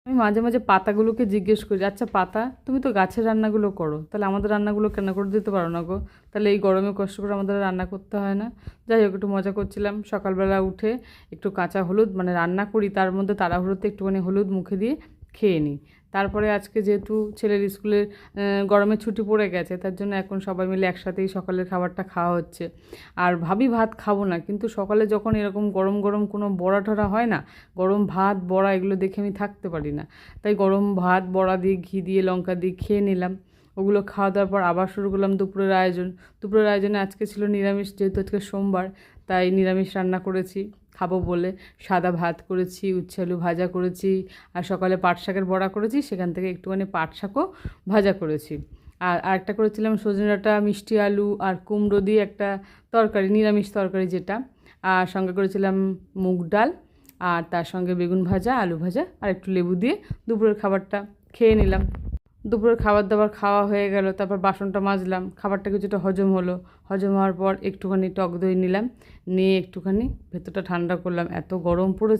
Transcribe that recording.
আমি মাঝে মাঝে পাতাগুলোকে জিজ্ঞেস করি, আচ্ছা পাতা, তুমি তো গাছের রান্নাগুলো করো, তাহলে আমাদের রান্নাগুলো কেন করে দিতে পারো না গো? তাহলে এই গরমে কষ্ট করে আমাদের রান্না করতে হয় না? যাই হোক, একটু মজা করছিলাম। সকালবেলা উঠে একটু কাঁচা হলুদ, মানে রান্না করি তার মধ্যে তাড়াহুড়োতে একটুখানি হলুদ মুখে দিয়ে খেয়ে নিই। তারপরে আজকে যেহেতু ছেলের স্কুলের গরমের ছুটি পড়ে গেছে, তার জন্য এখন সবাই মিলে একসাথেই সকালের খাবারটা খাওয়া হচ্ছে। আর ভাবি ভাত খাবো না, কিন্তু সকালে যখন এরকম গরম গরম কোনো বড়া টড়া হয় না, গরম ভাত বড়া এগুলো দেখে আমি থাকতে পারি না। তাই গরম ভাত বড়া দিয়ে ঘি দিয়ে লঙ্কা দিয়ে খেয়ে নিলাম। ওগুলো খাওয়া দাওয়ার পর আবার শুরু করলাম দুপুরের আয়োজন। দুপুরের আয়োজনে আজকে ছিল নিরামিষ, যেহেতু আজকে সোমবার, তাই নিরামিষ রান্না করেছি খাবো বলে। সাদা ভাত করেছি, উচ্ছে আলু ভাজা করেছি, আর সকালে পাট শাকের বড়া করেছি, সেখান থেকে একটুখানি পাট শাকও ভাজা করেছি। আর আরেকটা করেছিলাম সজনে ডাঁটা, মিষ্টি আলু আর কুমড়ো দিয়ে একটা তরকারি, নিরামিষ তরকারি যেটা। আর সঙ্গে করেছিলাম মুগ ডাল, আর তার সঙ্গে বেগুন ভাজা, আলু ভাজা, আর একটু লেবু দিয়ে দুপুরের খাবারটা খেয়ে নিলাম। দুপুরের খাবার দাবার খাওয়া হয়ে গেল, তারপর বাসনটা মাজলাম, খাবারটা কিছুটা হজম হলো। হজম হওয়ার পর একটুখানি টক দই নিলাম, নিয়ে একটুখানি ভেতরটা ঠান্ডা করলাম, এত গরম পড়েছে।